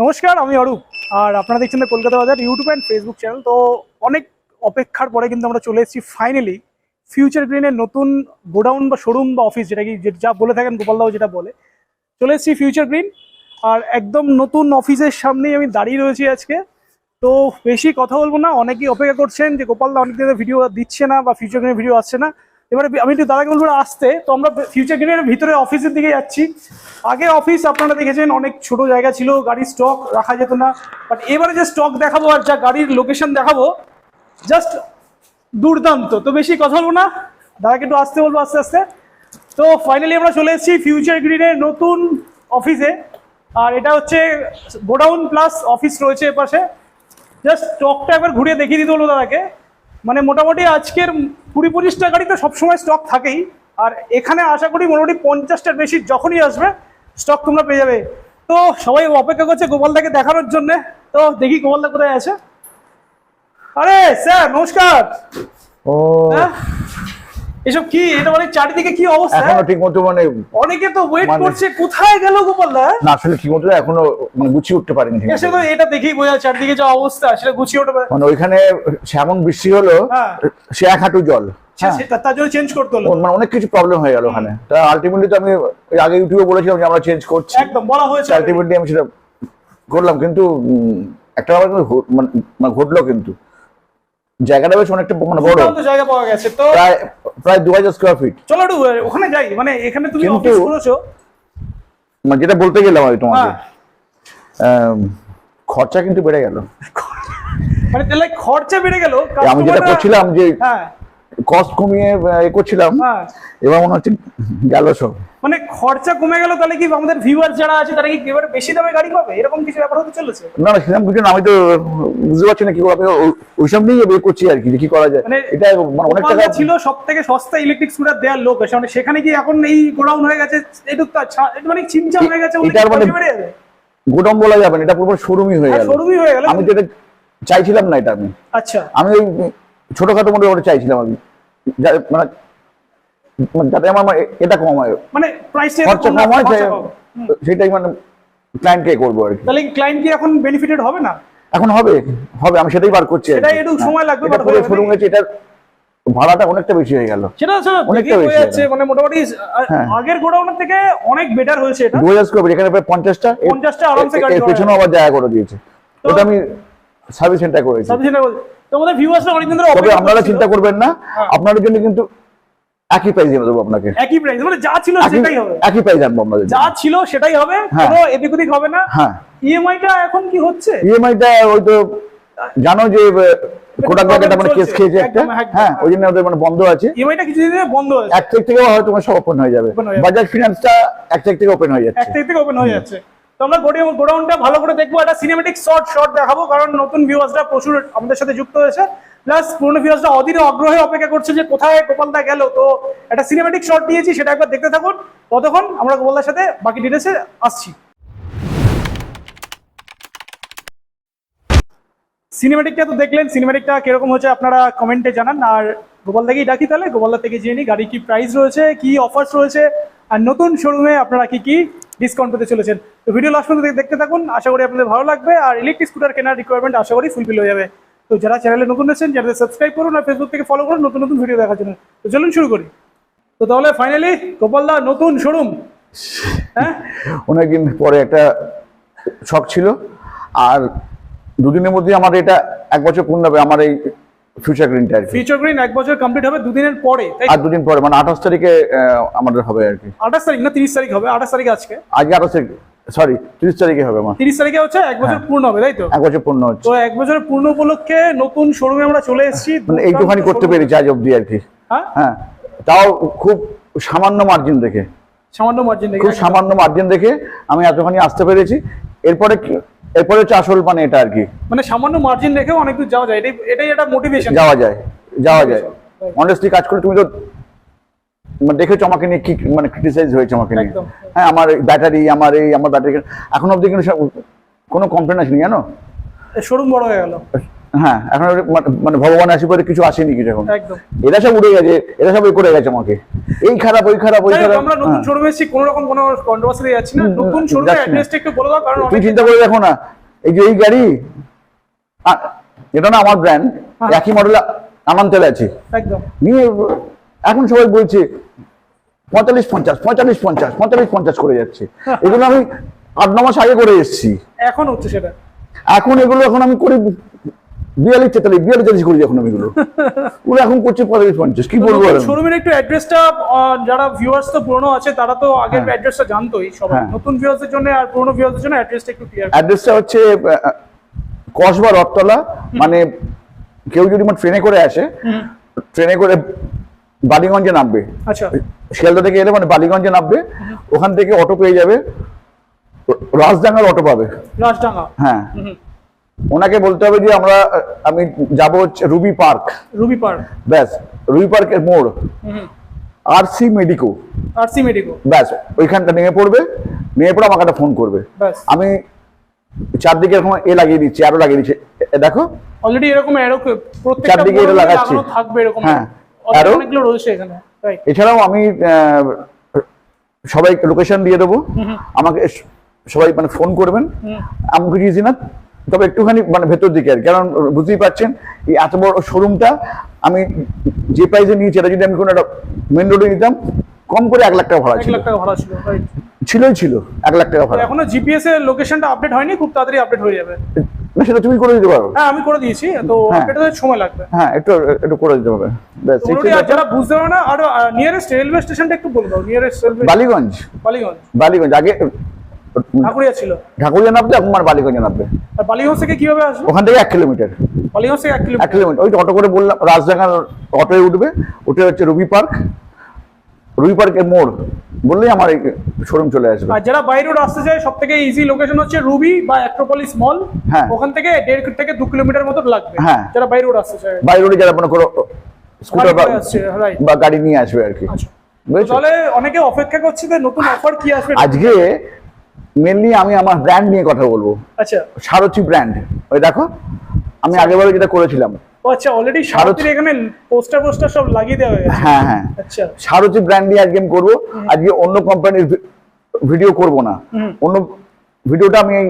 নমস্কার, আমি অরূপ। আর আপনারা দেখছেন কলকাতা বাজার ইউটিউব অ্যান্ড ফেসবুক চ্যানেল। তো অনেক অপেক্ষার পরে কিন্তু আমরা চলে এসেছি ফাইনালি ফিউচার গ্রিনের নতুন গোডাউন বা শোরুম বা অফিস, যেটা কি যা বলে থাকেন গোপালদাও যেটা বলে। চলে এসেছি ফিউচার গ্রিন, আর একদম নতুন অফিসের সামনেই আমি দাঁড়িয়ে রয়েছি আজকে। তো বেশি কথা বলবো না, অনেকেই অপেক্ষা করছেন যে গোপালদা অনেক দিনের ভিডিও দিচ্ছে না বা ফিউচার গ্রিনের ভিডিও আসছে না। এবারে আমি একটু দাদাকে বলবো আসতে। তো আমরা ফিউচার গ্রিনের ভিতরে অফিসের দিকে যাচ্ছি। আগে অফিস আপনারা দেখেছেন অনেক ছোট জায়গা ছিল, গাড়ির স্টক রাখা যেত না। বাট এবারে যে স্টক দেখাবো আর যা গাড়ির লোকেশন দেখাবো, জাস্ট দুর্দান্ত। তো বেশি কথা বলবো না, দাদাকে একটু আসতে বলবো আস্তে আস্তে। তো ফাইনালি আমরা চলে এসেছি ফিউচার গ্রিনের নতুন অফিসে। আর এটা হচ্ছে গোডাউন প্লাস অফিস রয়েছে এপাশে। জাস্ট স্টকটা একবার ঘুরিয়ে দেখিয়ে দিতে হলো দাদাকে। মানে মোটামুটি আজকের 20-25টা গাড়ি তো সবসময় স্টক থাকেই, আর এখানে আশা করি মোটামুটি 50টার বেশি যখনই আসবে স্টক তোমরা পেয়ে যাবে। তো সবাই অপেক্ষা করছে গোপালদাকে দেখানোর জন্য। তো দেখি গোপালদা কোথায় আছে। আরে স্যার নমস্কার। ও হ্যাঁ, এসব কি? এটা মানে চারিদিকে কি অবস্থা? এখনো ঠিক মতো মানে অনেকে তো ওয়েট করছে, কোথায় গেল গোপালদা? না আসলে ঠিক মতো এখনো মানে গুছিয়ে উঠতে পারিনি ঠিক এসে মতো। তো এটা দেখেই বোঝা চারদিকে যা অবস্থা, সেটা গুছিয়ে ওঠে। মানে ওইখানে এমন বৃষ্টি হলো, হ্যাঁ। সে এক হাঁটু জল। হ্যাঁ, তার জন্য চেঞ্জ করতে হলো। মানে অনেক কিছু প্রবলেম হয়ে গেল ওখানে। তা আলটিমেটলি তো আমি ওই আগে ইউটিউবে বলেছিলাম যে আমরা চেঞ্জ করছি, একদম বলা হয়েছে। আলটিমেটলি আমি সেটা করলাম। কিন্তু একটা ব্যাপার কিন্তু মানে ঘটলো, কিন্তু জায়গাটা বেশ অনেকটা মানে বড়, দুর্দান্ত জায়গা পাওয়া গেছে। তো প্রায় 2000 স্কোয়ার ফিট। চলো একটু ওখানে যাই। মানে এখানে তুমি কিন্তু অফিস করেছো, মানে যেটা বলতে গেলাম আমি তোমাকে, হ্যাঁ। খরচা কিন্তু বেড়ে গেল। মানে তাহলে খরচা বেড়ে গেল। আমি যেটা করছিলাম যে হ্যাঁ কস্ট কমিয়ে করছিলাম, হ্যাঁ, এবার মনে হচ্ছে গেল সব। মানে খরচা কমে গেল। তাহলে কি আমাদের ভিউয়ার যারা আছে তারা কি এবারে বেশি দামে গাড়ি পাবে, এরকম কিছু ব্যাপার হতে চলেছে? না না, সেরকম কিছু না। আমি তো বুঝতে পারছি না কি করে, ওইসব নিয়ে বের করছি আর কি, যে কি করা যায়। মানে এটা মানে অনেক টাকা ছিল সব থেকে সস্তা ইলেকট্রিক স্কুটার দেওয়ার লোক, মানে সেখানে কি এখন এই গোডাউন হয়ে গেছে? এটা মানে চিমচাম হয়ে গেছে। এটার মানে গোডাউন বলা যাবে না, এটা পুরো শোরুমই হয়ে গেল। শোরুমই হয়ে গেল। আমি তো এটা চাইছিলাম না, এটা আমি আচ্ছা আমি ওই ছোটখাটো মোটামুটি চাইছিলাম আমি, মানে যাতে আমার এটা কম হয়, মানে প্রাইসটা খরচা কম হয়, সেটাই মানে ক্লায়েন্টকে করবো আর কি। তাহলে ক্লায়েন্ট কি এখন বেনিফিটেড হবে না? এখন হবে হবে, আমি সেটাই বার করছি। সেটাই একটু সময় লাগবে। এটা পুরো শোরুম হয়েছে, এটার ভাড়াটা অনেকটা বেশি হয়ে গেল। সেটা অনেকটা বেশি যাচ্ছে। মানে মোটামুটি আগের গোডাউনের থেকে অনেক বেটার হয়েছে এটা। 2000 স্কোয়ার ফিট, এখানে প্রায় 50টা আরামসে গাড়ি করা পেছনে আবার জায়গা করে দিয়েছে। ওটা আমি সার্ভিস সেন্টার করেছি। তোমাদের ভিউয়ার্সরা অনেক দিন ধরে তবে আপনারা চিন্তা করবেন না, আপনাদের জন্য কিন্তু একই প্রাইস দেবো আপনাকে। একই প্রাইস, মানে যা ছিল সেটাই হবে। একই প্রাইস আনবো আপনাদের, যা ছিল সেটাই হবে, কোনো এদিক ওদিক হবে না। হ্যাঁ। ইএমআইটা এখন কি হচ্ছে? ইএমআইটা ওই তো জানো যে কোটাক ব্যাংকটা মানে কেস খেয়েছে একটা। হ্যাঁ, ওই জন্য ওদের মানে বন্ধ আছে। ইএমআইটা কিছুদিন বন্ধ আছে। 1 তারিখ থেকে হয়তো তোমার সব ওপেন হয়ে যাবে। বাজাজ ফিনান্সটা 1 তারিখ থেকে ওপেন হয়ে যাচ্ছে। 1 তারিখ থেকে ওপেন হয়ে যাচ্ছে। তো আমরা গোডাউনটা ভালো করে দেখবো, একটা সিনেমেটিক শর্ট দেখাবো, কারণ নতুন ভিউয়ার্সরা প্রচুর আমাদের সাথে যুক্ত হয়েছে। প্লাস পুরনো ভিউয়ার্সরা অধীরে অগ্রহে অপেক্ষা করছে যে কোথায় গোপালদা গেল। তো একটা সিনেমেটিক শর্ট দিয়েছি, সেটা একবার দেখতে থাকুন। ততক্ষণ আমরা গোপালদার সাথে বাকি ডিটেলসে আসছি। সিনেমেটিকটা তো দেখলেন, সিনেমেটিকটা কিরকম হচ্ছে আপনারা কমেন্টে জানান। আর গোপালদাকেই ডাকি, তাহলে গোপালদা থেকে জেনে নিই গাড়ি কি প্রাইস রয়েছে, কি অফার্স রয়েছে, আর নতুন শোরুমে আপনারা কি কি ডিসকাউন্ট পেতে চলেছেন। তো ভিডিও লাস্ট পর্যন্ত দেখতে থাকুন, আশা করি আপনাদের ভালো লাগবে। আর ইলেকট্রিক স্কুটার কেনার রিকোয়ারমেন্ট আশা করি ফুলফিল হয়ে যাবে। তো যারা চ্যানেলে নতুন আছেন, চ্যানেলে সাবস্ক্রাইব করুন আর ফেসবুক থেকে ফলো করুন নতুন নতুন ভিডিও দেখার জন্য। তো চলুন শুরু করি। তো তাহলে ফাইনালি গোপালদা নতুন শোরুম। হ্যাঁ, অনেকদিন পরে একটা শখ ছিল, আর দুদিনের মধ্যে আমার এটা 1 বছর পূর্ণ হবে, আমার এই ফিউচার গ্রিনটা আর কি। ফিউচার গ্রিন 1 বছর কমপ্লিট হবে দুদিনের পরে। আর দুদিন পরে মানে 28 তারিখে আমাদের হবে আর কি। 28 তারিখ না 30 তারিখ হবে? 28 তারিখ আজকে। আজকে 28 তারিখ, সরি 30 তারিখে হবে আমার। 30 তারিখে হচ্ছে 1 বছর পূর্ণ হবে, তাই তো? 1 বছর পূর্ণ হচ্ছে। তো 1 বছর পূর্ণ উপলক্ষে নতুন শোরুমে আমরা চলে এসেছি। মানে এইটুখানি করতে পেরেছি আজ অব্দি আর কি। হ্যাঁ, তাও খুব সামান্য মার্জিন দেখে, সামান্য মার্জিন দেখে, খুব সামান্য মার্জিন দেখে আমি এতখানি আসতে পেরেছি। এরপরে হচ্ছে আসল মানে এটা আর কি, মানে সামান্য মার্জিন রেখেও অনেক দূর যাওয়া যায়। এটাই একটা মোটিভেশন। যাওয়া যায়। অনেস্টলি কাজ করে তুমি তো মানে দেখেছো আমাকে নিয়ে কি মানে ক্রিটিসাইজ হয়েছে আমাকে নিয়ে। হ্যাঁ, আমার ব্যাটারি, আমার ব্যাটারি এখন অব্দি কিন্তু কোনো কমপ্লেন আসেনি, জানো। শোরুম বড় হয়ে গেল। হ্যাঁ এখন মানে ভগবানের আশীর্বাদে কিছু আসেনি কিছু এখন। একদম এরা সব উড়ে গেছে, এরা সব করে গেছে আমাকে, এই খারাপ ওই খারাপ ওই যাই হোক, খারাপ। আমরা নতুন শোরুমে এসেছি, কোনো রকম কোনো কন্ট্রোভার্সি যাচ্ছি না। নতুন শোরুমের যাচ্ছি না। অ্যাড্রেসটা একটু বলে দাও, কারণ তুই অনেকে চিন্তা করে দেখো না, এই যে এই গাড়ি এটা না আমার ব্র্যান্ড, হ্যাঁ। একই মডেল আনন্তেল আছে একদম নিয়ে এখন সবাই বলছে 45-50 করে যাচ্ছে। এগুলো আমি 8-9 মাস আগে করে এসেছি, এখন হচ্ছে সেটা। এখন এগুলো এখন আমি করি 42-43 করি এখন আমি এগুলো ওরা এখন করছে 45-50, কি বলবো আর আমি? শোরুমের একটু অ্যাড্রেসটা, যারা ভিউয়ার্স তো পুরনো আছে তারা তো আগের হ্যাঁ। অ্যাড্রেসটা জানতোই সবাই, হ্যাঁ। নতুন ভিউয়ার্সদের জন্য আর পুরনো ভিউয়ার্সদের জন্য অ্যাড্রেসটা একটু ক্লিয়ার। অ্যাড্রেসটা হচ্ছে কসবা রথতলা, মানে কেউ যদি ট্রেনে করে আসে, ট্রেনে করে বালিগঞ্জে নামবে, আচ্ছা শিয়ালদা থেকে এলে মানে বালিগঞ্জে নামবে, ওখান থেকে অটো পেয়ে যাবে, রাজডাঙ্গার অটো পাবে। রাজডাঙ্গা, হ্যাঁ, ওনাকে বলতে হবে যে আমি যাব হচ্ছে রুবি পার্ক, রুবি পার্ক, ব্যাস রুবি পার্কের মোড়, আরসি মেডিকো, আরসি মেডিকো, ব্যাস ওইখানটা নেমে পড়বে, নেমে পড়ে আমাকে একটা ফোন করবে। ব্যাস আমি চারদিকে এরকম লাগিয়ে দিচ্ছি, আরো লাগিয়ে দিচ্ছি, দেখো অলরেডি এরকম প্রত্যেকটা চারদিকে এটা বোর্ডে লাগাচ্ছি। লাগানো থাকবে এরকম, হ্যাঁ, already আরো অনেকগুলো রয়েছে এখানে, রাইট। এছাড়াও আমি সবাই লোকেশন দিয়ে দেবো, আমাকে সবাই মানে ফোন করবেন, আমি কিছু ইজি না, তবে একটুখানি মানে ভেতর দিকে আর, কারণ বুঝতেই পারছেন এই এত বড় শোরুমটা আমি যে প্রাইসে নিয়েছি, এটা যদি আমি কোনো একটা মেন রোডে নিতাম কম করে 1 লাখ টাকা ভাড়া 1 ছিল, লাখ টাকা ভাড়া ছিল, রাইট। ছিল 1 লাখ টাকা ভাড়া। এখনো জিপিএস এর লোকেশনটা আপডেট হয়নি, খুব তাড়াতাড়ি আপডেট হয়ে যাবে। না সেটা তুমি করে দিতে পারো। হ্যাঁ আমি করে দিয়েছি, তো হ্যাঁ। আপডেট হতে সময় লাগবে। হ্যাঁ একটু একটু করে দিতে হবে, ব্যাস। অলরেডি আর যারা বুঝতে পারে না, আর নিয়ারেস্ট রেলওয়ে স্টেশনটা একটু বলে দাও। নিয়ারেস্ট রেলওয়ে বালিগঞ্জ, বালিগঞ্জ, বালিগঞ্জ আগে ঠাকুরিয়া ছিল, ঠাকুরিয়া নামবে, এখন মানে বালিগঞ্জে নামবে। আর বালিগঞ্জ থেকে কিভাবে আসবে? ওখান থেকে 1 কিলোমিটার, বালিগঞ্জ থেকে 1 1 কিলোমিটার। কিলোমিটার, ওই অটো করে বললাম, রাজডাঙ্গার অটোয় উঠবে, উঠে হচ্ছে রুবি পার্ক, রুবি পার্কের মোড় বললেই আমার এই শোরুম চলে আসবে। আর যারা বাইরে রোড আসতে চায়, সব থেকে ইজি লোকেশন হচ্ছে রুবি বা অ্যাক্রোপলিস মল। হ্যাঁ। ওখান থেকে 1.5 থেকে 2 কিলোমিটার মতো লাগবে। হ্যাঁ। যারা বাইরে রোড আসতে চায়, বাই রোডে যারা মনে করো স্কুটার গাড়ি করে আসছে, right। বা গাড়ি নিয়ে আসবে আর কি, আচ্ছা, বুঝেছো? তাহলে অনেকে অপেক্ষা করছে যে নতুন অফার কি আসবে। আজকে মেনলি আমি আমার ব্র্যান্ড নিয়ে কথা বলবো, আচ্ছা, সারথি ব্র্যান্ড। ওই দেখো আমি আগেবারে যেটা করেছিলাম, ও আচ্ছা, অলরেডি সারথীর এখানে পোস্টার সব লাগিয়ে দেওয়া হয়ে গেছে। হ্যাঁ হ্যাঁ, আচ্ছা, সারথি ব্র্যান্ড নিয়ে আজকে আমি করবো। আজকে অন্য কোম্পানির ভিডিও করব না, অন্য ভিডিওটা আমি এই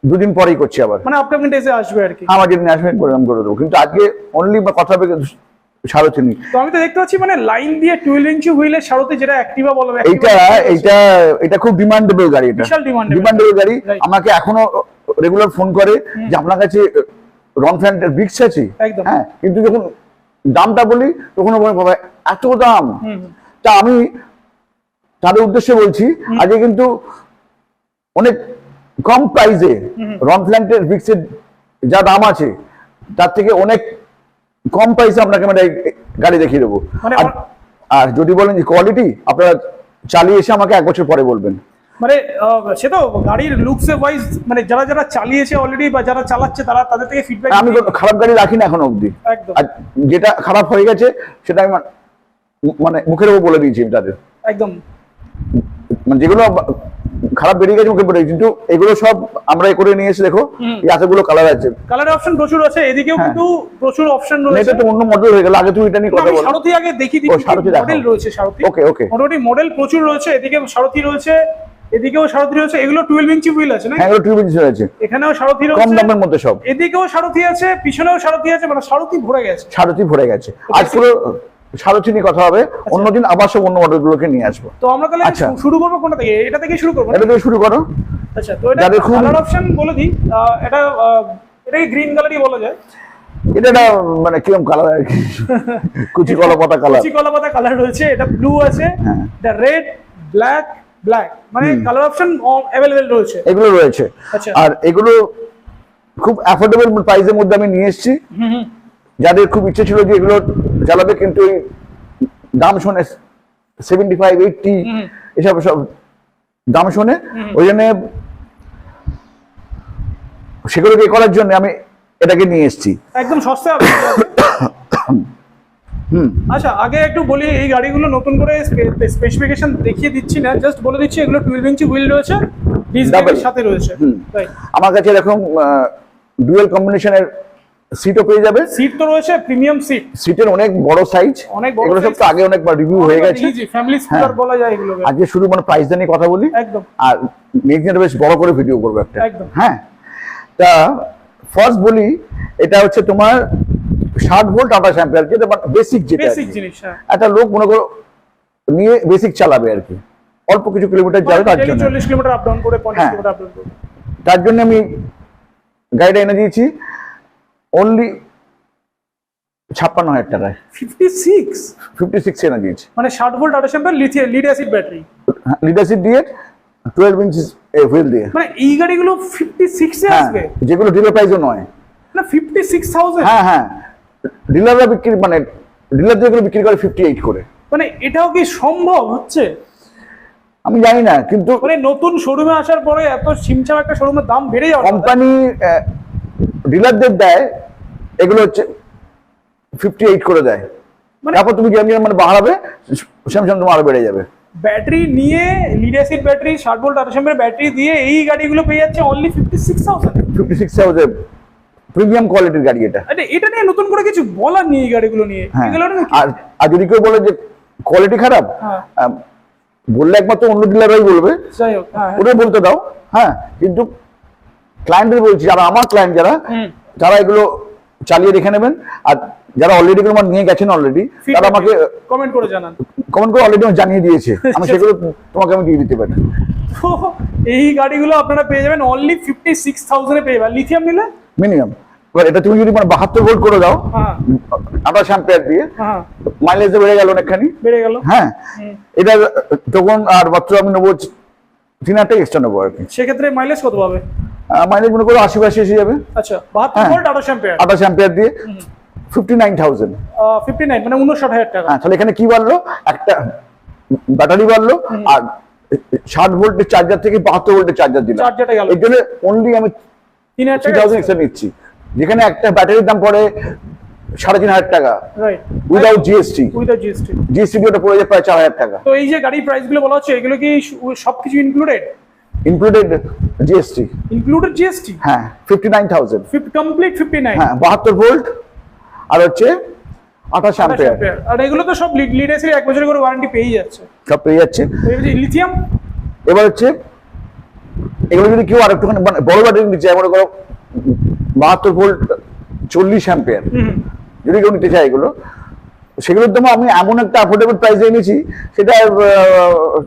2 দিন পরেই করছি আবার, মানে আপকামিং ডেজে আসবে আর কি। আমার যেদিন আসবে প্রোগ্রাম করে দেবো, কিন্তু আজকে অনলি কথা হবে সারথি নিয়ে। তো আমি তো দেখতে পাচ্ছি মানে লাইন দিয়ে 12 ইঞ্চি হুইলের সারথি, যেটা অ্যাক্টিভা বলা হয়, এটা খুব ডিমান্ডেবল গাড়ি, এটা বিশাল demandable। ডিমান্ডেবল গাড়ি। Right। আমাকে এখনো রেগুলার ফোন করে যে আপনার কাছে রন ফ্যান্টের ব্রিক্স আছে। একদম। হ্যাঁ, কিন্তু যখন দামটা বলি তখন বলে বাবা এত দাম, তা আমি তাদের উদ্দেশ্যে বলছি আজকে কিন্তু অনেক কম প্রাইসে রন ফ্যান্টের ব্রিক্সের যা দাম আছে তার থেকে অনেক কম প্রাইসে আপনাকে মানে গাড়ি দেখিয়ে দেবো। মানে আর যদি বলেন যে কোয়ালিটি, আপনারা চালিয়ে এসে আমাকে 1 বছর পরে বলবেন। মানে সে তো গাড়ির লুকস ওয়াইজ, মানে যারা চালিয়েছে অলরেডি বা যারা চালাচ্ছে তাদের থেকে ফিডব্যাক। আমি কোনো খারাপ গাড়ি রাখি না এখন অবধি, একদম। আর যেটা খারাপ হয়ে গেছে সেটা আমি মানে মুখের উপর বলে দিয়েছি তাদের, একদম, মানে যেগুলো খারাপ বেরিয়ে গেছে মুখে বলে, কিন্তু এগুলো সব আমরা করে নিয়ে এসে দেখো এই এতগুলো কালার আছে, কালার অপশন প্রচুর আছে, এদিকেও হ্যাঁ। কিন্তু প্রচুর অপশন মানে রয়েছে। এটা তো অন্য মডেল হয়ে গেল, আগে তুমি এটা নিয়ে কথা বলো। সারথি আগে দেখিয়ে ও, সারথি দিচ্ছি, দেখাও। মডেল রয়েছে সারথি। ওকে ওকে, মোটামুটি মডেল প্রচুর রয়েছে, এদিকে সারথি রয়েছে, এদিকেও সারথি রয়েছে। এগুলো 12 ইঞ্চি হুইল আছে না? হ্যাঁ এগুলো ট্রিপ ইঞ্চি আছে, এখানেও সারথি কম রয়েছে, দামের মধ্যে সব। এদিকেও সারথি আছে, পিছনেও সারথি আছে, মানে সারথি ভরে গেছে। সারথি ভরে গেছে। আজ পুরো সারথি নিয়ে কথা হবে, অন্যদিন আবার সব অন্য মডেলগুলোকে নিয়ে আসবো। তো আমরা তাহলে আচ্ছা। শুরু করবো কোনটা থেকে? এটা থেকে শুরু করবো না? এটা দিয়ে শুরু করো। আচ্ছা, তো এটা যাদের খুব- কালার অপশন বলে দিই। এটাকে গ্রিন কালারই বলা যায়। এটা একটা মানে কিরকম কালার আর কি, কুচি কলা পাতা কালার। কুচি কলা পাতা কালার রয়েছে, এটা ব্লু আছে, হ্যাঁ। এটা রেড, ব্ল্যাক, মানে কালার অপশন অ্যাভেলেবেল রয়েছে। এগুলো রয়েছে। আচ্ছা। আর এগুলো খুব অ্যাফোর্ডেবল প্রাইসের মধ্যে আমি নিয়ে এসেছি। যাদের খুব ইচ্ছে ছিল যে এগুলো চালাবে, কিন্তু এই দাম শুনে 75-80 এসব সব দাম শুনে, ওই জন্য সেগুলোকে করার জন্য আমি এটাকে নিয়ে এসেছি। একদম সস্তা। আচ্ছা, আগে একটু বলি, এই গাড়িগুলো নতুন করে স্পেসিফিকেশন দেখিয়ে দিচ্ছি না, জাস্ট বলে দিচ্ছি এগুলো 12 ইঞ্চি হুইল রয়েছে, ডিস্ক ব্রেকের সাথে রয়েছে। আমার কাছে এরকম ডুয়েল কম্বিনেশনের সিটও পেয়ে যাবে। সিট তো রয়েছে প্রিমিয়াম সিট, সিটের অনেক বড় সাইজ, অনেক বড় এগুলো সব তো size। আগে অনেকবার রিভিউ হয়ে গেছে। ফ্যামিলি স্কুটার বলা যায় এগুলোকে। আজকে শুধু মানে প্রাইস নিয়ে কথা বলি, একদম আর নেক্সট বেশ বড় করে ভিডিও করবো একটা। একদম। হ্যাঁ, তা ফার্স্ট বলি, এটা হচ্ছে তোমার 60 ভোল্ট 28 অ্যাম্পিয়ার, যেটা বেসিক, যেটা বেসিক জিনিস। হ্যাঁ, একটা লোক মনে করো নিয়ে বেসিক চালাবে আর কি, অল্প কিছু কিলোমিটার যাবে তার জন্য। 40 কিলোমিটার আপ ডাউন করে, 50 হ্যাঁ। কিলোমিটার আপ ডাউন করে। তার জন্য আমি গাড়িটা এনে দিয়েছি অনলি 56,000 টাকায়। 56 এনে দিয়েছি, মানে 60 volt 28 ampere lead acid battery, leadership দিয়ে 12 ইঞ্চি হুইল দিয়ে। মানে এই গাড়িগুলো 56 এ হ্যাঁ, আসবে যেগুলো ডিলার প্রাইসও নয়। না 56,000? হ্যাঁ হ্যাঁ, ডিলাররা বিক্রি, মানে ডিলার যেগুলো বিক্রি করে 58 করে। মানে এটাও কি সম্ভব হচ্ছে? আমি জানি না, কিন্তু মানে নতুন শোরুমে আসার পরে এত সিমচাম একটা শোরুমের দাম বেড়ে যাওয়া, কোম্পানি ডিলারদের দেয় এগুলো হচ্ছে 58 করে দেয়, মানে- তারপর তুমি যেমন মানে বাড়াবে সেরকম তোমার আরো বেড়ে যাবে। ব্যাটারি নিয়ে lead acid battery 60 volt 28 ampere battery দিয়ে এই গাড়িগুলো পেয়ে যাচ্ছে অনলি 56,000। 56,000 প্রিমিয়াম কোয়ালিটির গাড়ি এটা। আরে এটা নিয়ে নতুন করে কিছু বলার নেই, এই গাড়িগুলো নিয়ে হ্যাঁ, এগুলো নিয়ে আর আর যদি কেউ বলে যে কোয়ালিটি খারাপ, হ্যাঁ। বললে একমাত্র অন্য ডিলাররাই বলবে, যাই হোক, হ্যাঁ হ্যাঁ। ওটাই বলতে দাও। হ্যাঁ, কিন্তু ক্লায়েন্টদের বলছি, যারা আমার ক্লায়েন্ট যারা, হুম। যারা এগুলো চালিয়ে দেখে নেবেন, আর যারা অলরেডি এগুলো আমার নিয়ে গেছেন অলরেডি, তারা আমাকে কমেন্ট করে জানান। কমেন্ট করে অলরেডি জানিয়ে দিয়েছে, আমি সেগুলো তোমাকে আমি দিয়ে দিতে পারি। তো এই গাড়িগুলো আপনারা পেয়ে যাবেন অনলি 56,000 এ পেয়ে যাবেন। লিথিয়াম নিলে মিনিমাম। এবার এটা তুমি যদি মানে 72 ভোল্ট করে দাও হ্যাঁ 28 অ্যাম্পিয়ার দিয়ে, হ্যাঁ মাইলেজ বেড়ে গেল অনেকখানি। বেড়ে গেল। হ্যাঁ, এটা তখন আর মাত্র আমি নেবো 3,000 টাকা এক্সট্রা নেবো আর কি। সেক্ষেত্রে মাইলেজ কত পাবে? মাইলেজ মনে করো 80-82 এসে যাবে। আচ্ছা 72 হ্যাঁ। ভোল্ট 28 অ্যাম্পিয়ার 28 অ্যাম্পিয়ার দিয়ে 59,000। 59 মানে 59,000 টাকা। হ্যাঁ, তাহলে এখানে কি বাড়লো, একটা ব্যাটারি বাড়লো, আর 60 ভোল্টের চার্জার থেকে 72 ভোল্টের চার্জার দিলাম। চার্জারটা গেল। এর জন্য অনলি আমি 3,000 টাকা 3,000 এক্সট্রা নিচ্ছি, যেখানে একটা ব্যাটারির দাম পড়ে 3,500 টাকা right, without GST. Without GST. GST ওটা পড়ে যায় প্রায় 4,000 টাকা, তো এই যে গাড়ির প্রাইস গুলো বলা হচ্ছে, এগুলো কি সবকিছু included? Included GST. Included GST? হ্যাঁ, 59,000। কমপ্লিট 59। হ্যাঁ, 72 ভোল্ট আর হচ্ছে 28 অ্যাম্পিয়ার। আর এগুলো তো সব লিড অ্যাসিড 1 বছরের করে ওয়ারেন্টি পেয়ে যাচ্ছে। সব পেয়ে যাচ্ছে। তো এই যে লিথিয়াম, এবার হচ্ছে এগুলো যদি কেউ আরেকটুখানি মানে বড় ব্যাটারি নিতে চায়, মনে করো 72 ভোল্ট 40 অ্যাম্পিয়ার, যদি কেউ নিতে চায় এগুলো, সেগুলোর দাম আমি এমন একটা অ্যাফোর্ডেবল প্রাইসে এনেছি,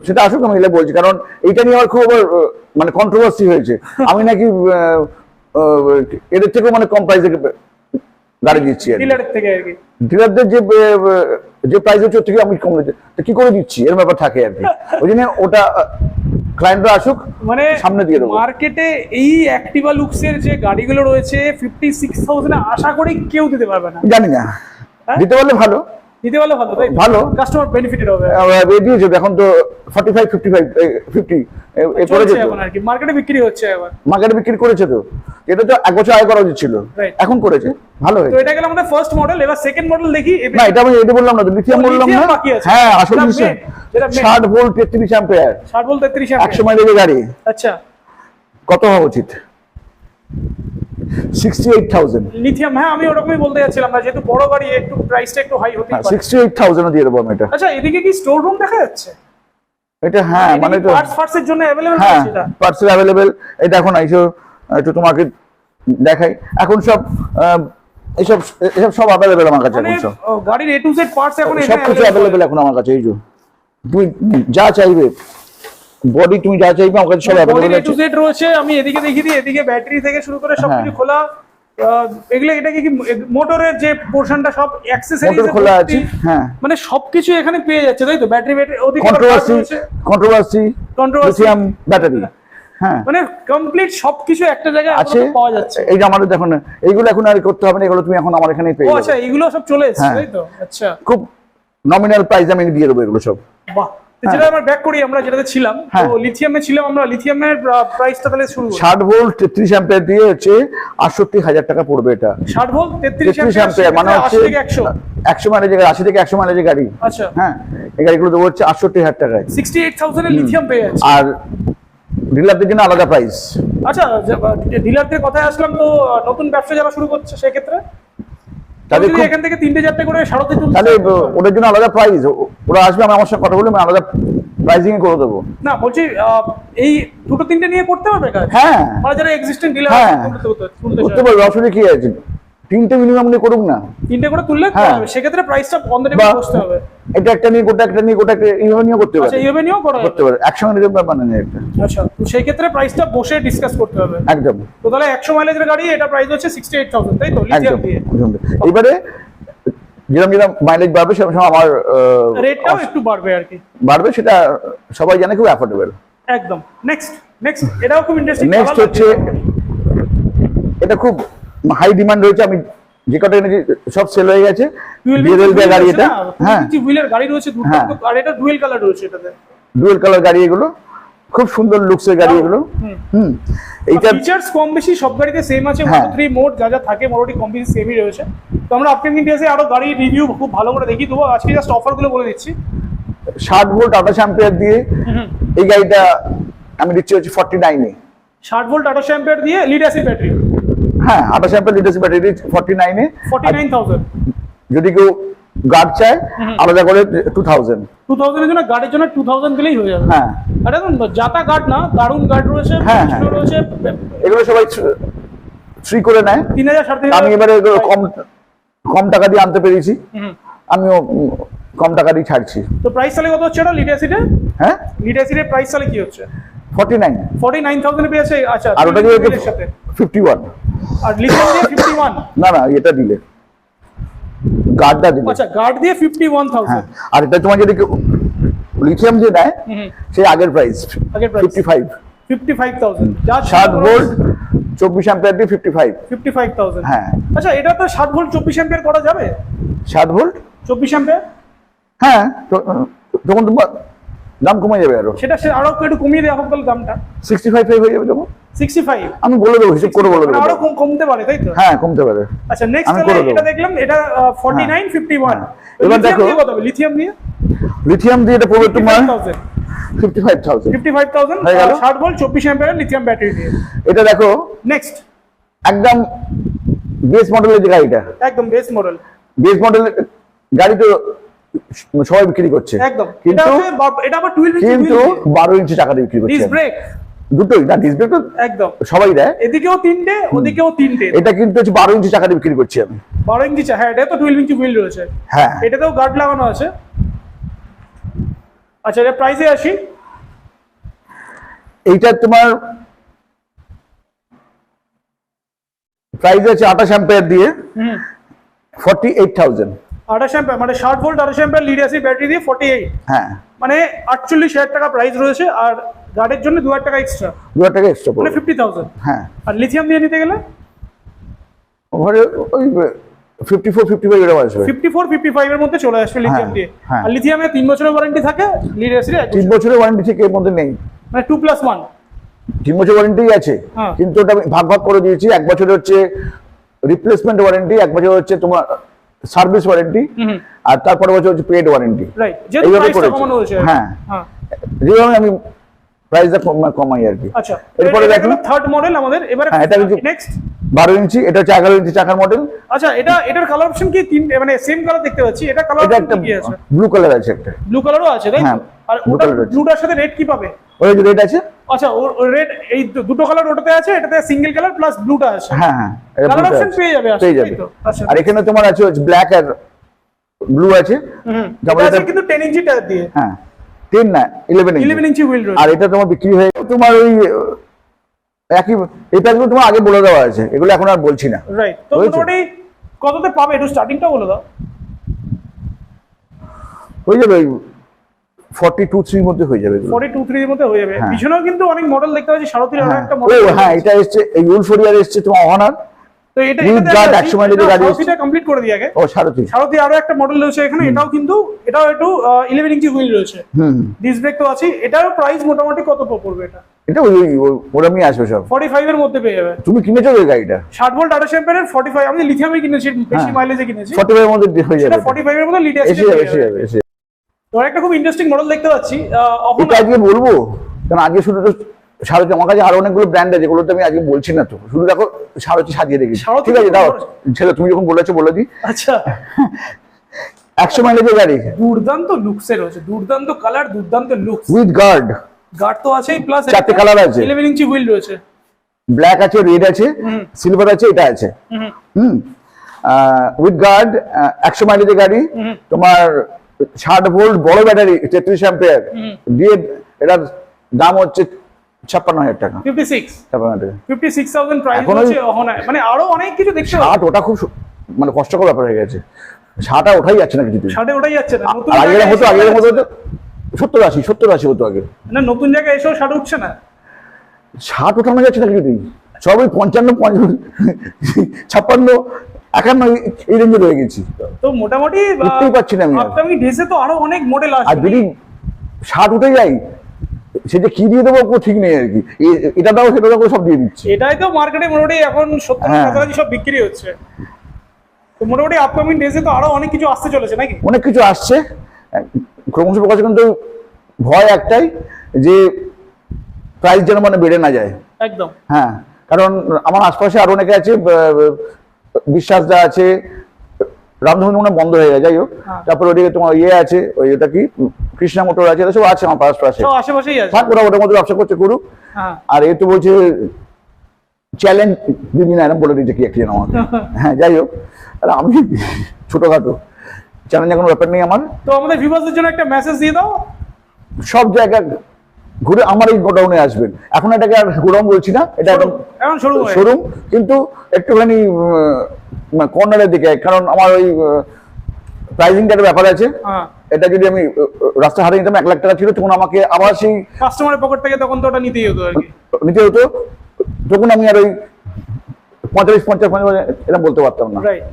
সেটা আসুক, আমি এলে বলছি, কারণ এইটা নিয়ে আমার খুব আবার মানে কন্ট্রোভার্সি হয়েছে। আমি নাকি এদের থেকেও মানে কম প্রাইসে গাড়ি দিচ্ছি আর কি। ডিলারের থেকে আর কি। ডিলারদের যে প্রাইস হচ্ছে ওর থেকে আমি কম দিচ্ছি, তো কি করে দিচ্ছি এর ব্যাপার থাকে আর কি। ওই জন্য ওটা ক্লায়েন্টরা আসুক, মানে সামনে দিয়ে দেবো। মার্কেটে এই অ্যাক্টিভা লুকসের যে গাড়িগুলো রয়েছে 56,000 আশা করি কেউ দিতে পারবে না। জানি না, দিতে পারলে ভালো, দিতে পারলে ভালো, তাই ভালো। কাস্টমার বেনিফিটেড হবে। দিয়েছে এখন তো 45, 55, 50 এরপরে চলছে এখন আর কি, মার্কেটে বিক্রি হচ্ছে এখন। মার্কেটে বিক্রি করেছে। তো এটা তো 1 বছর আগে করা উচিত ছিল, Right. এখন করেছে, ভালো তো হয়েছে। এটা গেল আমাদের ফার্স্ট মডেল। এবার সেকেন্ড মডেল দেখি। না, এটা আমি এটা বললাম না, লিথিয়াম বললাম না। lithium বাকি আছে। হ্যাঁ, আসল যেটা জিনিস main, যেটা main। 60 volt 33 ampere 60 volt 33 100 ampere. মাইলেজের গাড়ি আচ্ছা, কত হওয়া উচিত? 68,000। লিথিয়াম, হ্যাঁ আমি ওরকমই বলতে যাচ্ছিলাম না, যেহেতু বড় গাড়ি একটু প্রাইসটা একটু হাই হতেই পারে। 68,000 দিয়ে দেবো আমি এটা। আচ্ছা, এদিকে কি স্টোর রুম দেখা যাচ্ছে? এটা হ্যাঁ, মানে তো পার্টস এর জন্য अवेलेबल হ্যাঁ, আছে এটা। Parcel available. এটা এখন আইসো, একটু তোমাকে দেখাই। এখন সব এসব এসব সব অ্যাভেলেবেল আমার কাছে মানে এখন সব। গাড়ির A to Z পার্টস এখন সব এখানে কিছু অ্যাভেলেবেল এখন আমার কাছে। এই যে তুমি যা চাইবে, বডি তুমি যা চাইবে আমার কাছে সব অ্যাভেলেবেল A to আছে। Z রয়েছে। আমি এদিকে দেখিয়ে দিই, এদিকে ব্যাটারি থেকে শুরু করে সবকিছু হ্যাঁ। খোলা। এগুলো এটা কি মোটরের যে পোরশনটা সব অ্যাক্সেসরিজ মোটর খোলা আছে। হ্যাঁ, মানে সবকিছু এখানে পেয়ে যাচ্ছে, তাই তো? ব্যাটারি ওদিকে কন্ট্রোভার্সি লিথিয়াম ব্যাটারি। হ্যাঁ, মানে কমপ্লিট সবকিছু একটা জায়গায় আছে, পাওয়া যাচ্ছে। এই যে আমাদের দেখো না, এইগুলো এখন আর করতে হবে না, এগুলো তুমি এখন আমার এখানেই পেয়ে ও যাবে। আচ্ছা, এগুলো সব চলে এসেছে, হ্যাঁ। তাই তো? আচ্ছা, খুব নমিনাল প্রাইস আমি দিয়ে দেবো এগুলো সব। বাহ। তো যেটা আমরা ব্যাক করি, আমরা যেটাতে ছিলাম, তো হ্যাঁ। লিথিয়ামে ছিলাম আমরা। লিথিয়ামের প্রাইসটা তাহলে শুরু করি। 60 ভোল্ট 33 অ্যাম্পিয়ার দিয়ে হচ্ছে 68,000 টাকা পড়বে এটা। 60 ভোল্ট 33 33 অ্যাম্পিয়ার মানে হচ্ছে 80 থেকে 100। 100 মাইলেজের গাড়ি, 80 থেকে 100 মাইলেজের গাড়ি। আচ্ছা, হ্যাঁ, এই গাড়িগুলো দেবো হচ্ছে 68,000 টাকায়। 68,000 এর লিথিয়াম পেয়ে যাচ্ছে। আর ডিলারদের জন্য আলাদা প্রাইস। আচ্ছা, ডিলারদের কথায় আসলাম তো, নতুন ব্যবসা যারা শুরু করছে সেক্ষেত্রে তাদের যদি এখান থেকে 3-4টে করে সারথি তুলতে তাহলে চায়, ওদের জন্য আলাদা প্রাইস, ওরা আসবে আমার সাথে কথা বলে আমি আলাদা প্রাইসিং করে দেবো। না বলছি এই 2-3টে নিয়ে করতে পারবে কাজ? হ্যাঁ মানে যারা এক্সিস্টিং ডিলার হ্যাঁ তুলতে করতে চায়, পারবে, অসুবিধা কি আছে? 3টে মিনিমাম নিয়ে করুক না, 3টে করে তুললে হ্যাঁ। সেক্ষেত্রে প্রাইসটা অন দ্য বা টেবিল বসতে হবে। এটা একটা নিয়ে গোটা, একটা নিয়ে গোটা, এইভাবে নিয়েও করতে আচ্ছা, পারে, এইভাবে নিয়েও করা করতে যাবে। পারে, একসঙ্গে নিতে ব্যাপার না একটা। আচ্ছা, তো সেই ক্ষেত্রে প্রাইসটা বসে ডিসকাস করতে হবে। একদম তো তাহলে 100 মাইলেজের গাড়ি, এটা প্রাইস হচ্ছে 68,000, তাই তো, লিথিয়াম একদম দিয়ে? এবারে যেরকম যেরকম মাইলেজ বাড়বে সেরকম সময় আমার রেটটাও একটু বাড়বে আর কি, বাড়বে, সেটা সবাই জানে, খুব অ্যাফোর্ডেবল। একদম। নেক্সট এটাও খুব ইন্টারেস্টিং। নেক্সট হচ্ছে, এটা খুব হাই ডিমান্ড রয়েছে, আমি যে কটা এনেছি সব সেল হয়ে গেছে, ডিজেল গাড়ি এটা, হ্যাঁ হুইলের গাড়ি রয়েছে দুটো, হ্যাঁ। আর এটা ডুয়েল কালার রয়েছে, এটাতে ডুয়েল কালার গাড়ি, এগুলো খুব সুন্দর লুকসের গাড়ি এগুলো। এইটা ফিচার্স কম বেশি সব গাড়িতে সেম আছে, হ্যাঁ। 1 2 3 মোড যা যা থাকে মোটামুটি কম বেশি সেমই রয়েছে। তো আমরা আপকামিং ডেজে আরো গাড়ি রিভিউ খুব ভালো করে দেখিয়ে দেবো, আজকে জাস্ট অফারগুলো বলে দিচ্ছি। 60 ভোল্ট 28 অ্যাম্পিয়ার দিয়ে এই গাড়িটা আমি দিচ্ছি হচ্ছে 49 এ। 60 ভোল্ট 28 অ্যাম্পিয়ার দিয়ে লিড অ্যাসিড ব্যাটারি, হ্যাঁ 28 অ্যাম্পিয়ার লিটার ব্যাটারি 49 এ। 49,000। যদি কেউ গার্ড চায় আলাদা করে 2000। 2000 এর জন্য গার্ডের জন্য 2000 দিলেই হয়ে যাবে। হ্যাঁ আর এখন যাতা গার্ড না, দারুণ গার্ড রয়েছে, হ্যাঁ, পিছনে হ্যাঁ। রয়েছে এগুলো সবাই 3 করে নেয়। 3000 3,500। আমি এবারে এগুলো কম টাকা দিয়ে আনতে পেরেছি, আমিও কম টাকা দিয়ে ছাড়ছি। তো প্রাইস তাহলে কত হচ্ছে এটা লিড অ্যাসিডের? হ্যাঁ লিড অ্যাসিডের প্রাইস তাহলে কি হচ্ছে? 49। 49,000 এ পেয়েছে। আচ্ছা, আর ওটা দিয়ে এর সাথে 51। আর লিথিয়াম দিয়ে 51। না এটা দিলে, গার্ডটা দিলে। আচ্ছা, গার্ড দিয়ে 51,000। হ্যাঁ, আর এটা তোমার যদি লিথিয়াম যে নেয় সেই আগের প্রাইস আগের price 55। 55,000 যা 60 ভোল্ট 24 অ্যাম্পিয়ার দিয়ে 55। 55,000। হ্যাঁ। আচ্ছা, এটা তো 60 ভোল্ট 24 অ্যাম্পিয়ার করা যাবে? 60 ভোল্ট 24 অ্যাম্পিয়ার, হ্যাঁ, তখন তোমার দাম কমে যাবে আরো, সেটা আরো একটু কমিয়ে দেওয়া হোক তাহলে দামটা। 65 হয়ে যাবে তখন। 65 আমি বলে দেবো, হিসেব করে বলে মানে দেবো। আরো কমতে পারে, তাই তো? হ্যাঁ কমতে পারে। আচ্ছা, নেক্সট আমি করে তাহলে দেবো। এটা দেখলাম, এটা 49 51। এবার দেখো, লিথিয়াম দিয়ে লিথিয়াম দিয়ে এটা পড়বে তোমার 55,000 55,000 হয়ে গেল। 60 ভোল্ট 24 অ্যাম্পিয়ার লিথিয়াম ব্যাটারি দিয়ে। এটা দেখো নেক্সট একদম বেস মডেলের যে গাড়িটা, একদম বেস মডেল, বেস মডেলের গাড়ি তো সবাই বিক্রি করছে, একদম। এটা কিন্তু এটা আবার 12 ইঞ্চি কিন্তু 12 ইঞ্চি টাকা দিয়ে বিক্রি করছে। ডিস ব্রেক দুটোই না, ডিস ব্রেক তো একদম সবাই দেয়, এদিকেও 3টে ওদিকেও 3টে। এটা কিন্তু হচ্ছে 12 ইঞ্চি টাকা দিয়ে বিক্রি করছি আমি। 12 ইঞ্চি, হ্যাঁ, এটা তো 12 ইঞ্চি হুইল রয়েছে। হ্যাঁ এটাতেও গার্ড লাগানো আছে। আচ্ছা, এটা প্রাইসে আসি। এইটা তোমার প্রাইস আছে 28 অ্যাম্পিয়ার দিয়ে 48,000। 28 অ্যাম্পিয়ার মানে 60 volt 28 ampere lead acid battery দিয়ে 48, হ্যাঁ মানে 48,000 টাকা প্রাইস রয়েছে। আর গার্ডের জন্য 2,000 টাকা এক্সট্রা, 2,000 টাকা এক্সট্রা মানে পড়বে। 50,000। হ্যাঁ, আর লিথিয়াম দিয়ে নিতে গেলে ওখানে ওই 54-55 এরকম আসবে। 54-55 এর মধ্যে চলে আসবে লিথিয়াম দিয়ে। হ্যাঁ। আর লিথিয়ামে 3 বছরের ওয়ারেন্টি থাকে, লিড অ্যাসিডে 3 বছরের ওয়ারেন্টি থেকে এর মধ্যে নেই, মানে 2+1। 3 বছর ওয়ারেন্টি আছে, হ্যাঁ। কিন্তু ওটা আমি ভাগ করে দিয়েছি। 1 বছর হচ্ছে রিপ্লেসমেন্ট ওয়ারেন্টি, 1 বছর হচ্ছে তোমার সার্ভিস ওয়ারেন্টি, আর তারপরে বছর হচ্ছে পেড ওয়ারেন্টি। রাইট, যেহেতু এইভাবে প্রাইসটা করেছি। কমানো হয়েছে। হ্যাঁ, হ্যাঁ। যেভাবে আমি প্রাইসটা কমাই আর কি। আচ্ছা, এরপরে দেখো থার্ড মডেল আমাদের এবারে। হ্যাঁ, এটা কিন্তু নেক্সট 12 ইঞ্চি, এটা হচ্ছে 11 ইঞ্চি চাকার মডেল। আচ্ছা, এটার কালার অপশন কি মানে সেম কালার দেখতে পাচ্ছি, এটা কালার এটা একটা কি আছে? ব্লু কালার আছে একটা। ব্লু কালারও আছে, তাই হ্যাঁ, তো? আর blue ওটা color আছে। ব্লুটার সাথে রেড কি পাবে? ওই যে রেড আছে। আচ্ছা, ওর রেড, এই দুটো কালার ওটাতে আছে, এটাতে সিঙ্গেল কালার প্লাস ব্লুটা আছে। হ্যাঁ হ্যাঁ, এটা কালার blue টা অপশন আছে। পেয়ে যাবে, পেয়ে যাবে। তাই তো? আচ্ছা, আর এখানে তোমার আছে ব্ল্যাক আর ব্লু আছে। এটা আছে কিন্তু 10 ইঞ্চি টায়ার দিয়ে। হ্যাঁ, 10 না 11 ইঞ্চি। 11 ইঞ্চি হুইল রয়েছে। আর এটা তোমার বিক্রি হয়ে তোমার ওই একই, এটা কিন্তু তোমার আগে বলে দেওয়া আছে, এগুলো এখন আর বলছি না। রাইট, তো হয়েছে? মোটামুটি কততে পাবে একটু স্টার্টিংটা বলে দাও। হয়ে যাবে ওই 42-3 মধ্যে হয়ে যাবে এগুলো। 42-3 এর মধ্যে হয়ে যাবে। হ্যাঁ। পিছনেও কিন্তু অনেক মডেল দেখতে পাচ্ছি, সারথির আরো হ্যাঁ, একটা ও মডেল। হ্যাঁ, এটা এসছে এই উলফরিয়ার এসছে তোমার অনার। তো এটা With guard 100 মাইলের গাড়ি সারথিটা কমপ্লিট করে দিই আগে। ও সারথি। সারথি আরো একটা মডেল রয়েছে এখানে, এটাও একটু 11 ইঞ্চি হুইল রয়েছে, ডিস্ক ব্রেক তো আছে। এটারও প্রাইস মোটামুটি কত পড়বে? এটা এটা ওরমই আসবে সব। 45 এর মধ্যে পেয়ে যাবে। তুমি কিনেছো ওই গাড়িটা 60 ভোল্ট 28 অ্যাম্পিয়ারের 45, আমি লিথিয়ামে কিনেছি, বেশি মাইলেজে কিনেছি। 45 এর মধ্যে হয়ে সেটা যাবে। 45 এর মধ্যে লিড এসে অ্যাসিড যাবে, এসে যাবে, এসে যাবে। তো একটা খুব ইন্টারেস্টিং মডেল দেখতে পাচ্ছি। এটা আজকে বলবো, কারণ আজকে শুধু তো সারথি আমার কাছে আরো অনেকগুলো ব্র্যান্ড আছে, যেগুলো তো আমি আজকে বলছি না, তো শুধু দেখো সারথি সাজিয়ে রেখেছি। সারথি ঠিক আছে, দাও তো- ছেলে, তুমি যখন বলেছো বলে দিই। আচ্ছা, 100 মাইলেজের গাড়ি দুর্দান্ত লুকসে রয়েছে, দুর্দান্ত কালার, দুর্দান্ত লুকস। উইথ গার্ড, গার্ড তো আছেই, প্লাস 4টে কালার আছে। 11 ইঞ্চি হুইল রয়েছে, ব্ল্যাক আছে, রেড আছে, সিলভার আছে, এটা আছে। উইথ গার্ড, 100 মাইলেজের গাড়ি, তোমার 60 ভোল্ট বড় ব্যাটারি, 33 অ্যাম্পিয়ার দিয়ে, এটার দাম হচ্ছে 56,000 টাকা। 56,000 প্রাইস এখন ওই- রয়েছে। মানে আরো অনেক কিছু দেখতে হবে। 60 ওটা খুব মানে কষ্টকর ব্যাপার হয়ে গেছে, 60 ওঠাই যাচ্ছে না কিছুতে। 60 ওটাই যাচ্ছে না, নতুন আগের জায়গায় মতো এসে আগের মতো যাচ্ছে না। 70-80 হতো আগে। না, নতুন জায়গায় এসেও 60 উঠছে না। 60 ওঠানো যাচ্ছে না কিছুতেই, সবই 55, 56, 51 এই রেঞ্জে রয়ে গেছি। তো মোটামুটি উঠতেই পারছি না আমি আর। আপকামিং ডেজে তো আরো অনেক মডেল আর আসবে। যদি 60 উঠে যাই, সেটা কি দিয়ে দেবো কোনো ঠিক নেই আর কি। এটা দাও সেটা দাও করে সব দিয়ে দিচ্ছে। এটাই তো মার্কেটে মোটামুটি এখন 70 হ্যাঁ। কাছাকাছি সব বিক্রি হচ্ছে। তো মোটামুটি আপকামিং ডেজে তো আরো অনেক কিছু আসতে চলেছে নাকি? অনেক কিছু আসছে, ক্রমশ প্রকাশে, কিন্তু ভয় একটাই যে প্রাইস যেন মানে বেড়ে না যায়। একদম। হ্যাঁ, কারণ আমার আশপাশে আরো অনেকে আছে, বিশ্বাসদা আছে, রামধনু মনে হয় বন্ধ হয়ে যায়, যাই হোক। হ্যাঁ। তারপর ওদিকে তোমার ইয়ে আছে, ওই ওটা কি কৃষ্ণা মোটর আছে, এটা সব আছে আমার পাশে। তো আশেপাশেই আছে। থাক, ওরা ওটার মধ্যে ব্যবসা করছে, করুক। হ্যাঁ। আর এ তো বলছে চ্যালেঞ্জ দিবি না, এরকম বলে দিয়েছে কি একটি আমাকে। হ্যাঁ, যাই হোক, আর আমি ছোটখাটো চ্যালেঞ্জ কোনো ব্যাপার নেই আমার। তো আমাদের ভিউয়ারদের জন্য একটা মেসেজ দিয়ে দাও। সব জায়গা ঘুরে আমার এই গোডাউনে আসবেন। এখন এটাকে আর গোডাউন বলছি না, এটা একদম এখন শুরু হয়। শোরুম, কিন্তু একটুখানি কর্নারের দিকে, কারণ আমার ওই প্রাইসিংটা একটা ব্যাপার আছে। হ্যাঁ, এটা যদি আমি রাস্তা হারিয়ে নিতাম, 1 লাখ টাকা ছিল, তখন আমাকে আবার সেই কাস্টমারের পকেট থেকে তখন তো ওটা নিতেই হতো আর কি। নিতে হতো, তখন আমি আর ওই 45-50 এটা বলতে পারতাম না। রাইট,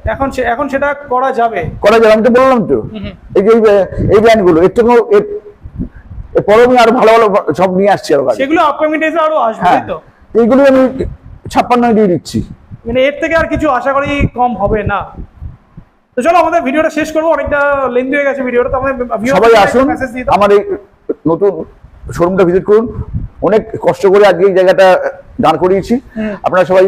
এখন সেটা করা যাবে। করা যায়, আমি তো বললাম তো, এই যে এই ব্র্যান্ডগুলো, এর থেকেও এর পরেও আমি আরো ভালো ভালো সব নিয়ে আসছি আরো গাড়ি। সেগুলো আপকামিং ডেজে আরো আসবে, হ্যাঁ, তাই তো? এইগুলো আমি 56 দিয়ে দিচ্ছি। মানে এর থেকে আর কিছু আশা করি কম হবে না। তো চলো আমাদের ভিডিওটা শেষ করবো, অনেকটা লেন্থ হয়ে গেছে ভিডিওটা। তো আমাদের সবাই আসুন, মেসেজ দিয়ে দাও। আমার এই নতুন শোরুমটা ভিজিট করুন। অনেক কষ্ট করে আজকে এই জায়গাটা দাঁড় করিয়েছি, আপনারা সবাই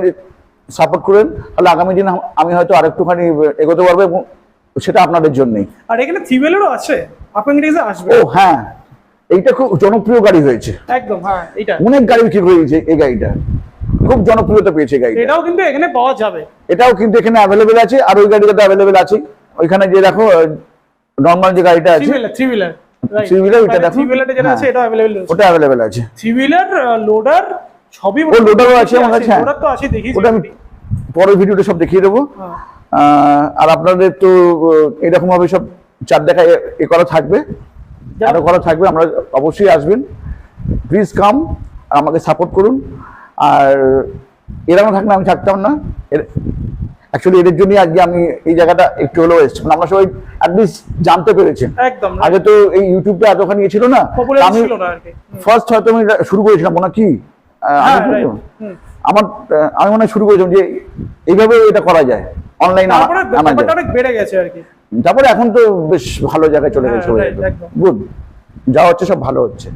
সাপোর্ট করেন, তাহলে আগামী দিন আমি হয়তো আরেকটুখানি এগোতে পারবো, এবং সেটা আপনাদের জন্যই। আর এখানে থ্রিওয়েলেরও আছে, আপকামিং ডেজে আসবে। ও হ্যাঁ, এইটা খুব জনপ্রিয় গাড়ি হয়েছে, একদম। হ্যাঁ, এটা অনেক গাড়ি বিক্রি হয়েছে, এই গাড়িটা খুব জনপ্রিয়তা পেয়েছে এই গাড়িটা। এটাও কিন্তু এখানে পাওয়া যাবে। এটাও কিন্তু এখানে অ্যাভেলেবেল আছে, আর ওই গাড়িটা তো অ্যাভেলেবেল আছে। ওইখানে যে দেখো নর্মাল যে গাড়িটা আছে, থ্রি হুইলার Three wheeler ওইটা দেখো। থ্রি হুইলারটা যেটা আছে হ্যাঁ। এটা अवेलेबल রয়েছে। ওটা অ্যাভেলেবেল আছে। থ্রি হুইলার, লোডার সবই ও লোডারও আছে আমার কাছে, হ্যাঁ। লোডার তো আছে, দেখিয়েছি। ওটা আমি পরের ভিডিওতে সব দেখিয়ে দেবো। হ্যাঁ। আর আপনাদের তো এরকম ভাবে সব চার দেখা এ করা থাকবে, আরো করা থাকবে, আমরা অবশ্যই আসবেন, প্লিজ কাম, আমাকে সাপোর্ট করুন। আর এরকম থাকলে আমি থাকতাম না। অ্যাকচুয়ালি এদের জন্যই আজকে আমি এই জায়গাটা একটু হলেও এসেছি, আমরা সবাই অ্যাটলিস্ট জানতে পেরেছেন। একদম। আগে তো এই ইউটিউবটা এতখানি ছিল না, পপুলার আমি ছিল না আর কি। ফার্স্ট হয়তো আমি এটা শুরু করেছিলাম মনে হয় কি হ্যাঁ, আমি right. আমি মনে হয় শুরু করেছিলাম যে এইভাবে এটা করা যায়, অনলাইন তারপরে আনা ব্যাপারটা যায়। অনেক বেড়ে গেছে আর কি। তারপরে এখন তো বেশ ভালো জায়গায় চলে হ্যাঁ, গেছে, right, একদম। গুড, যা হচ্ছে সব ভালো হচ্ছে।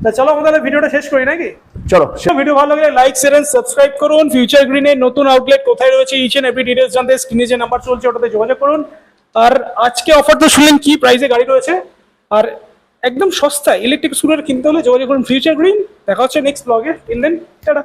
তা চলো আমাদের ভিডিওটা শেষ করি নাকি? চলো, ভিডিও ভালো লাগলে লাইক শেয়ার এন্ড সাবস্ক্রাইব করুন। ফিউচার গ্রিনের নতুন আউটলেট কোথায় রয়েছে, ইচ এন্ড এভরি ডিটেইলস জানতে স্ক্রিনে যে নাম্বার চলছে ওটাতে যোগাযোগ করুন। আর আজকে অফার তো শুনলেন কি প্রাইসে গাড়ি রয়েছে, আর একদম সস্তায় ইলেকট্রিক স্কুটার কিনতে হলে যোগাযোগ করুন ফিউচার গ্রিন। দেখা হচ্ছে নেক্সট ব্লগে। In then tata.